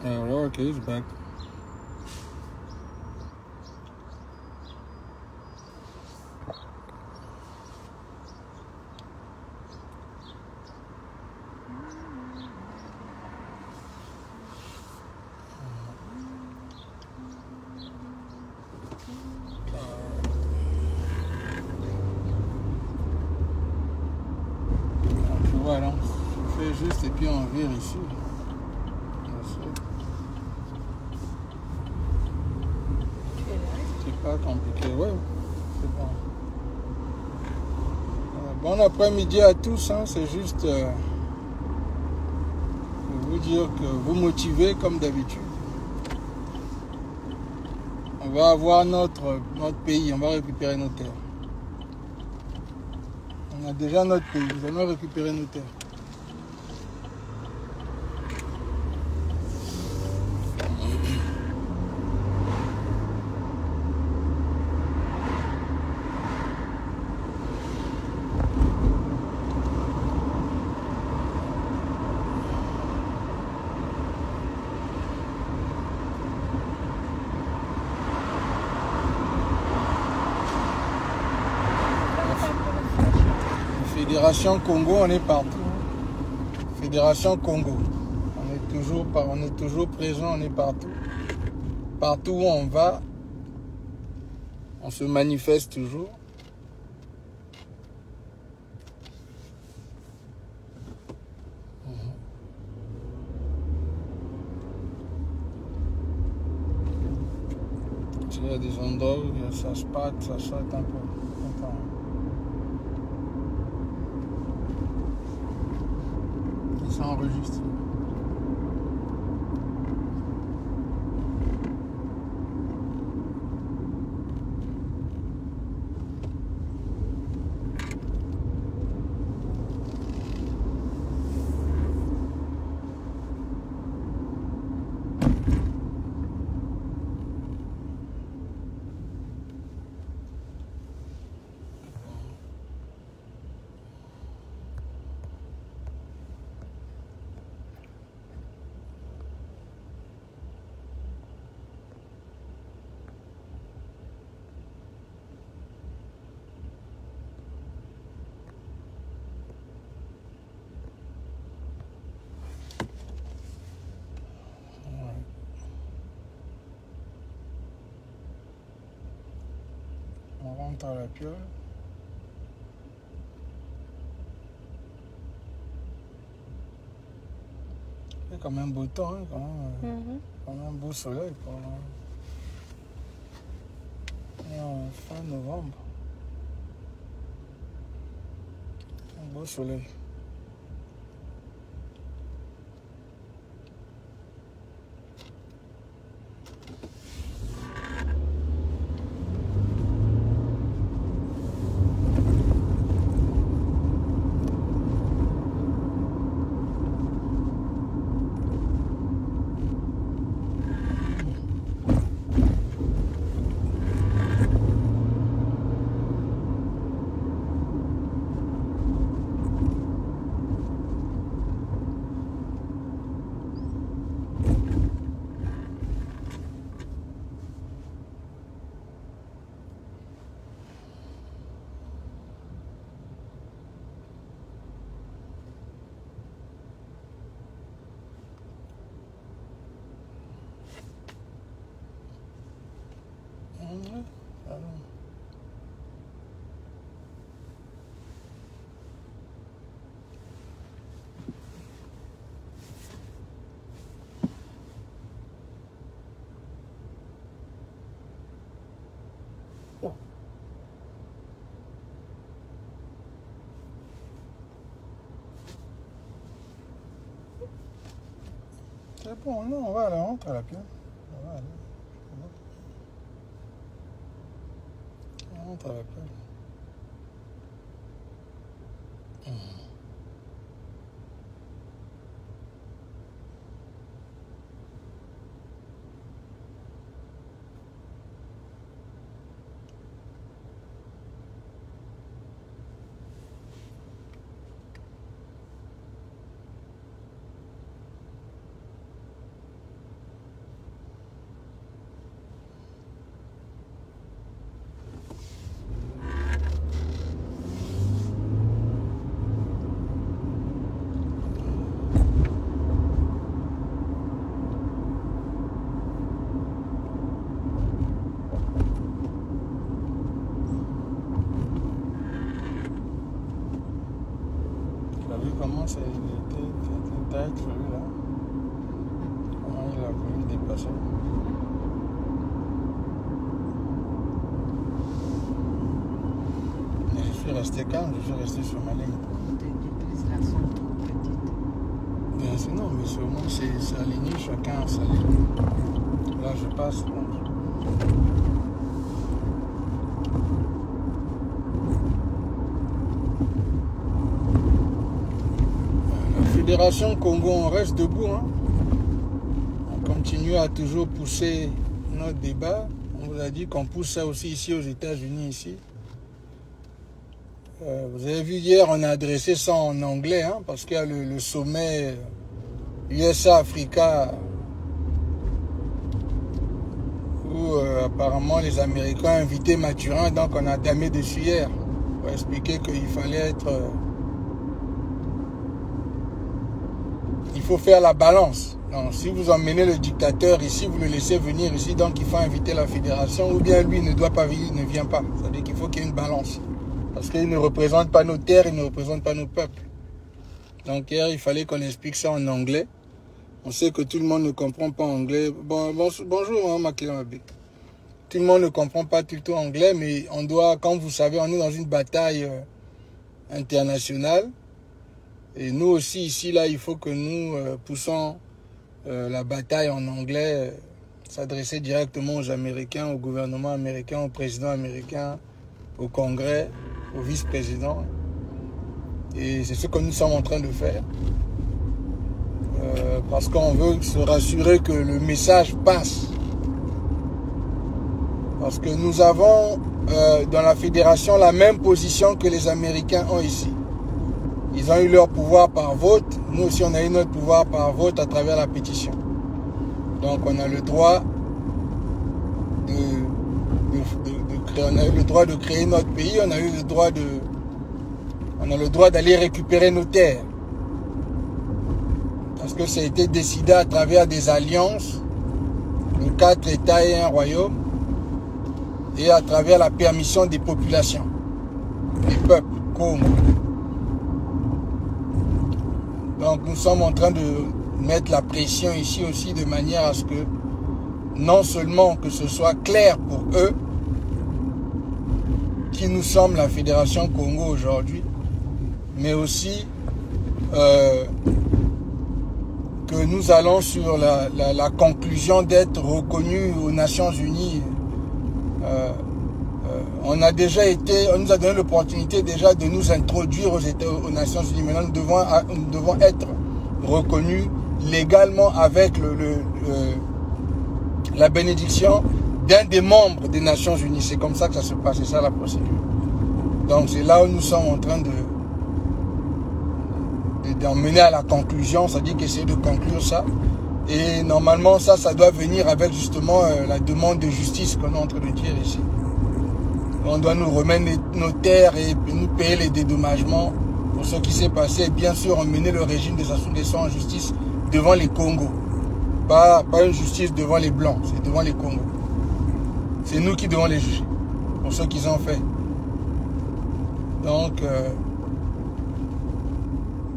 Okay, he's back. Voilà, on fait juste et puis on vire ici. C'est pas compliqué, ouais, c'est bon. Bon après-midi à tous, hein, c'est juste pour vous dire que vous motivez comme d'habitude. On va avoir notre pays, on va récupérer nos terres. On a déjà notre pays, nous allons récupérer nos terres. Fédération Congo, on est partout. Fédération Congo, on est toujours présent, on est partout. Partout où on va, on se manifeste toujours. Il y a des endroits où ça saute un peu. Ça enregistre. On rentre à la piole. Il y a quand même beau temps, hein, quand même beau soleil. Fin novembre. Un beau soleil. C'est bon, non, on va aller rentrer à la piole. On va aller. On rentre à la piole. être celui-là. Comment il a voulu dépasser. Mais je suis resté calme, je suis resté sur ma ligne. Tes là sont trop petites. Non, mais c'est au moins c'est aligné, chacun a sa ligne. Là je passe. Donc. Fédération Congo, on reste debout. Hein. On continue à toujours pousser notre débat. On vous a dit qu'on pousse ça aussi ici aux États-Unis. Ici. Vous avez vu hier, on a adressé ça en anglais, hein, parce qu'il y a le sommet USA-Africa où apparemment les Américains ont invité Mathurin, donc on a damé dessus hier pour expliquer qu'il fallait être... il faut faire la balance. Donc, si vous emmenez le dictateur ici, vous le laissez venir ici, donc il faut inviter la fédération, ou bien lui ne doit pas venir, il ne vient pas. C'est-à-dire qu'il faut qu'il y ait une balance. Parce qu'il ne représente pas nos terres, il ne représente pas nos peuples. Donc hier, il fallait qu'on explique ça en anglais. On sait que tout le monde ne comprend pas anglais. Bonjour, hein, Makilamabé. Tout le monde ne comprend pas tout le temps anglais, mais on doit, comme vous savez, on est dans une bataille internationale. Et nous aussi, ici, là, il faut que nous poussons la bataille en anglais, s'adresser directement aux Américains, au gouvernement américain, au président américain, au Congrès, au vice-président. Et c'est ce que nous sommes en train de faire. Parce qu'on veut se rassurer que le message passe. Parce que nous avons dans la fédération la même position que les Américains ont ici. Ils ont eu leur pouvoir par vote. Nous aussi, on a eu notre pouvoir par vote à travers la pétition. Donc, on a le droit on a eu le droit de créer notre pays. On a eu le droit d'aller récupérer nos terres. Parce que ça a été décidé à travers des alliances de 4 États et un royaume. Et à travers la permission des populations, des peuples, Congo. Donc nous sommes en train de mettre la pression ici aussi de manière à ce que non seulement que ce soit clair pour eux qui nous sommes la Fédération Congo aujourd'hui, mais aussi que nous allons sur la conclusion d'être reconnus aux Nations Unies. On nous a donné l'opportunité déjà de nous introduire aux Nations Unies. Maintenant, nous devons être reconnus légalement avec la bénédiction d'un des membres des Nations Unies. C'est comme ça que ça se passe, c'est ça la procédure. Donc c'est là où nous sommes en train d'emmener à la conclusion, c'est-à-dire qu'essayer de conclure ça. Et normalement, ça doit venir avec justement la demande de justice qu'on est en train de dire ici. On doit nous remettre nos terres et nous payer les dédommagements pour ce qui s'est passé. Et bien sûr, emmener le régime des Sassou Nguesso en justice devant les Congos. Pas une justice devant les Blancs, c'est devant les Congos. C'est nous qui devons les juger pour ce qu'ils ont fait. Donc,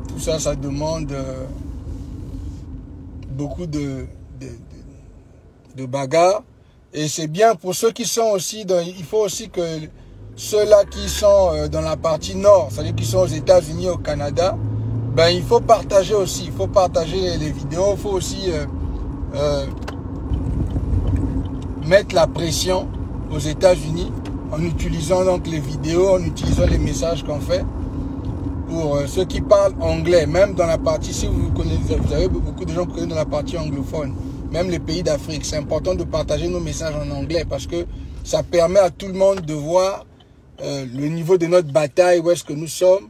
tout ça, ça demande beaucoup de bagarres. Et c'est bien pour ceux qui sont aussi, il faut aussi que ceux-là qui sont dans la partie nord, c'est-à-dire qui sont aux États-Unis, au Canada, ben il faut partager aussi, il faut partager les vidéos, il faut aussi mettre la pression aux États-Unis en utilisant donc les vidéos, en utilisant les messages qu'on fait. Pour ceux qui parlent anglais, même dans la partie, si vous connaissez, vous avez beaucoup de gens qui connaissent dans la partie anglophone, même les pays d'Afrique, c'est important de partager nos messages en anglais parce que ça permet à tout le monde de voir le niveau de notre bataille, où est-ce que nous sommes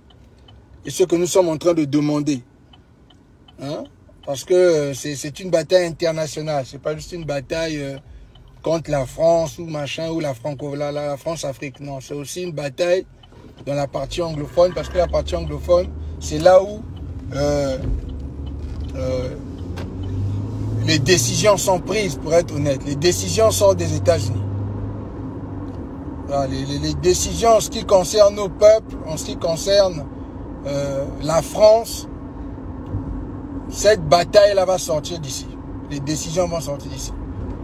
et ce que nous sommes en train de demander. Hein? Parce que c'est une bataille internationale, c'est pas juste une bataille contre la France ou machin, ou la France-Afrique. Non, c'est aussi une bataille dans la partie anglophone, parce que la partie anglophone, c'est là où les décisions sont prises, pour être honnête. Les décisions sortent des États-Unis. Les décisions en ce qui concerne nos peuples, en ce qui concerne la France, cette bataille-là va sortir d'ici. Les décisions vont sortir d'ici.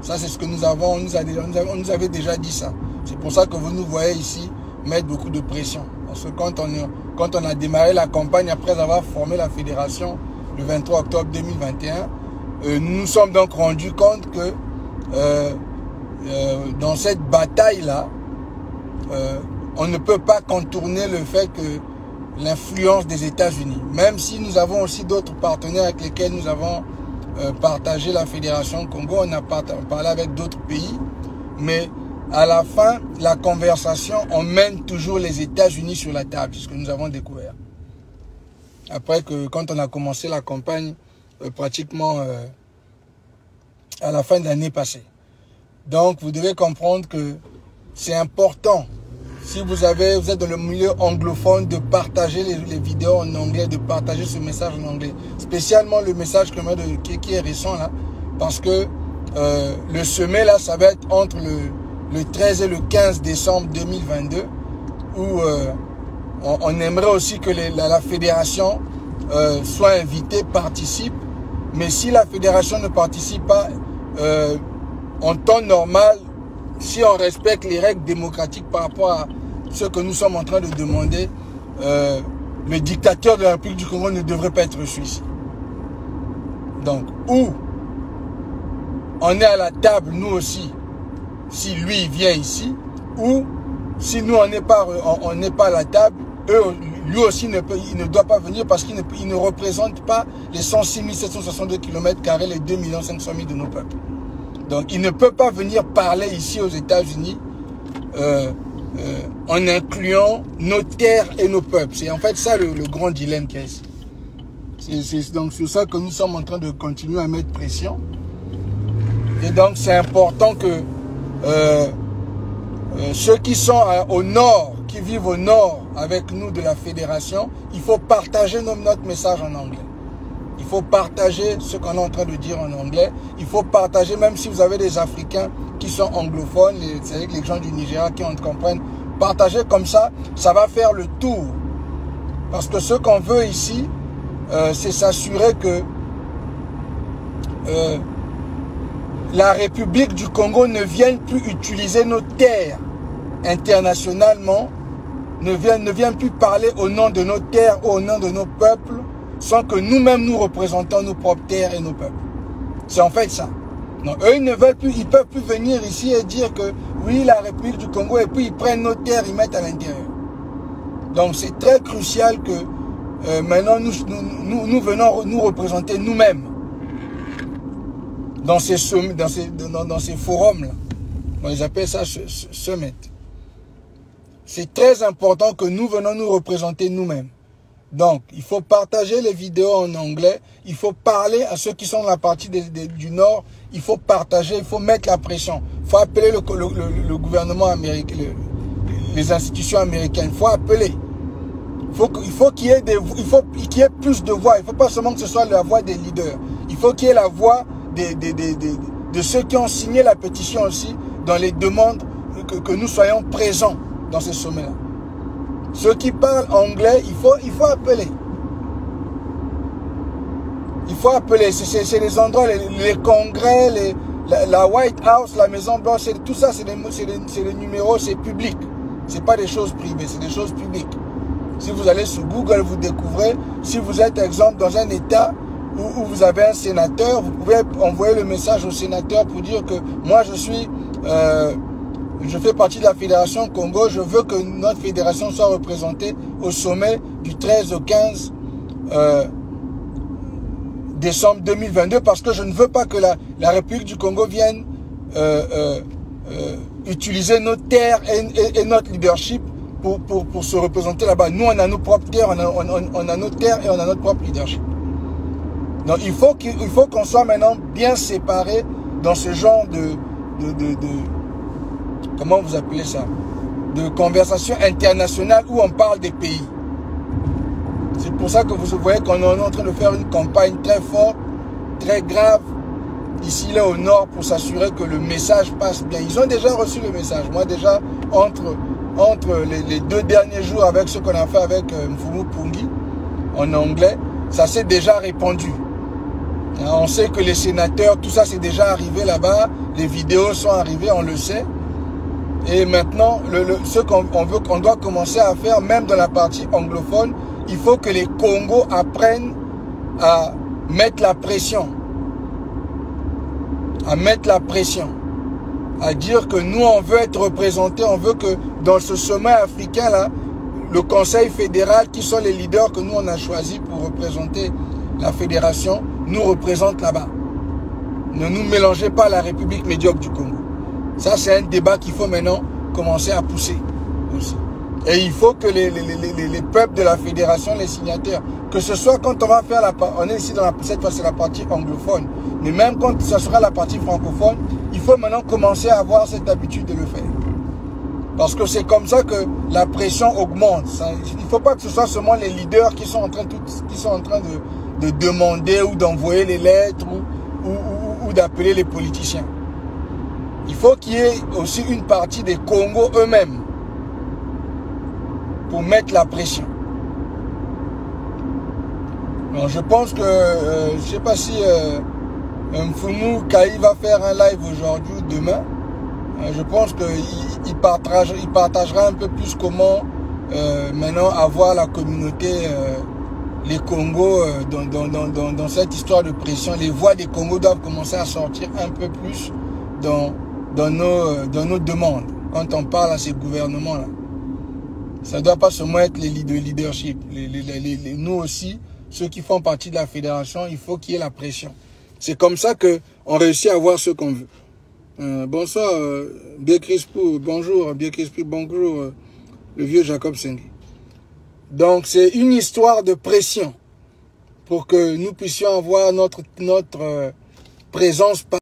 Ça, c'est ce que nous avons, on nous avait déjà dit ça. C'est pour ça que vous nous voyez ici mettre beaucoup de pression. Parce que quand on a démarré la campagne, après avoir formé la fédération le 23 octobre 2021, nous nous sommes donc rendus compte que dans cette bataille-là, on ne peut pas contourner le fait que l'influence des États-Unis, même si nous avons aussi d'autres partenaires avec lesquels nous avons partagé la Fédération Congo, on a parlé avec d'autres pays, mais à la fin, la conversation, on mène toujours les États-Unis sur la table, c'est ce que nous avons découvert. Après que, quand on a commencé la campagne, pratiquement à la fin de l'année passée. Donc, vous devez comprendre que c'est important, si vous êtes dans le milieu anglophone, de partager les vidéos en anglais, de partager ce message en anglais. Spécialement le message qui est récent là, parce que le sommet là, ça va être entre le 13 et le 15 décembre 2022, où on aimerait aussi que la fédération soit invitée, participe. Mais si la fédération ne participe pas en temps normal, si on respecte les règles démocratiques par rapport à ce que nous sommes en train de demander, le dictateur de la République du Congo ne devrait pas être reçu ici. Donc, ou on est à la table, nous aussi, si lui vient ici, ou si nous on n'est pas à la table, lui aussi il ne doit pas venir parce qu'il ne représente pas les 106 762 km², les 2 500 000 de nos peuples. Donc il ne peut pas venir parler ici aux États-Unis en incluant nos terres et nos peuples. C'est en fait ça le grand dilemme qu'il y a ici. C'est donc sur ça que nous sommes en train de continuer à mettre pression. Et donc c'est important que ceux qui sont au nord, qui vivent au nord avec nous de la fédération, il faut partager notre message en anglais. Il faut partager ce qu'on est en train de dire en anglais. Il faut partager, même si vous avez des Africains qui sont anglophones, c'est-à-dire les gens du Nigeria qui comprennent, partager comme ça, ça va faire le tour. Parce que ce qu'on veut ici, c'est s'assurer que la République du Congo ne vienne plus utiliser nos terres internationalement, ne vienne plus parler au nom de nos terres ou au nom de nos peuples, sans que nous-mêmes nous représentons nos propres terres et nos peuples. C'est en fait ça. Donc, eux, ils ne veulent plus, ils peuvent plus venir ici et dire que oui, la République du Congo, et puis ils prennent nos terres, ils mettent à l'intérieur. Donc c'est très crucial que maintenant nous venons nous représenter nous-mêmes dans ces forums-là. On les appelle ça summit. C'est très important que nous venons nous représenter nous-mêmes. Donc, il faut partager les vidéos en anglais. Il faut parler à ceux qui sont dans la partie du Nord. Il faut partager, il faut mettre la pression. Il faut appeler le gouvernement américain, les institutions américaines. Il faut appeler. Il faut qu'il y ait plus de voix. Il ne faut pas seulement que ce soit la voix des leaders. Il faut qu'il y ait la voix de ceux qui ont signé la pétition aussi dans les demandes que nous soyons présents dans ce sommet-là. Ceux qui parlent anglais, il faut appeler. Il faut appeler. C'est les endroits, les congrès, la White House, la Maison Blanche, tout ça, c'est des numéros, c'est public. Ce n'est pas des choses privées, c'est des choses publiques. Si vous allez sur Google, vous découvrez. Si vous êtes, exemple, dans un État où vous avez un sénateur, vous pouvez envoyer le message au sénateur pour dire que moi, je fais partie de la Fédération Congo, je veux que notre fédération soit représentée au sommet du 13 au 15 décembre 2022 parce que je ne veux pas que la République du Congo vienne utiliser nos terres et notre leadership pour se représenter là-bas. Nous, on a nos propres terres, on a nos terres et on a notre propre leadership. Donc, il faut qu'on soit maintenant bien séparés dans ce genre comment vous appelez ça? De conversation internationale où on parle des pays. C'est pour ça que vous voyez qu'on est en train de faire une campagne très forte, très grave, ici là au nord, pour s'assurer que le message passe bien. Ils ont déjà reçu le message. Moi déjà, entre les 2 derniers jours avec ce qu'on a fait avec Mfumu Pungi, en anglais, ça s'est déjà répandu. On sait que les sénateurs, tout ça c'est déjà arrivé là-bas. Les vidéos sont arrivées, on le sait. Et maintenant, ce qu'on doit commencer à faire, même dans la partie anglophone, il faut que les Congos apprennent à mettre la pression. À mettre la pression. À dire que nous, on veut être représentés, on veut que dans ce sommet africain-là, le Conseil fédéral, qui sont les leaders que nous, on a choisis pour représenter la fédération, nous représente là-bas. Ne nous mélangez pas à la République médiocre du Congo. Ça, c'est un débat qu'il faut maintenant commencer à pousser aussi. Et il faut que les peuples de la fédération, les signataires, que ce soit quand on va faire on est ici dans cette fois c'est la partie anglophone, mais même quand ce sera la partie francophone, il faut maintenant commencer à avoir cette habitude de le faire. Parce que c'est comme ça que la pression augmente. Il ne faut pas que ce soit seulement les leaders qui sont en train de demander ou d'envoyer les lettres ou d'appeler les politiciens. Il faut qu'il y ait aussi une partie des Congos eux-mêmes pour mettre la pression. Alors je pense que, je ne sais pas si Mfumu Kai va faire un live aujourd'hui ou demain. Je pense qu'il partagera un peu plus comment maintenant avoir la communauté, les Congos dans cette histoire de pression. Les voix des Congos doivent commencer à sortir un peu plus dans nos demandes. Quand on parle à ces gouvernements-là, ça ne doit pas seulement être les leadership. Nous aussi, ceux qui font partie de la fédération, il faut qu'il y ait la pression. C'est comme ça qu'on réussit à avoir ce qu'on veut. Bonsoir, Biekrispou, bonjour, Biekrispou, bonjour, le vieux Jacob Sengi. Donc, c'est une histoire de pression pour que nous puissions avoir notre présence.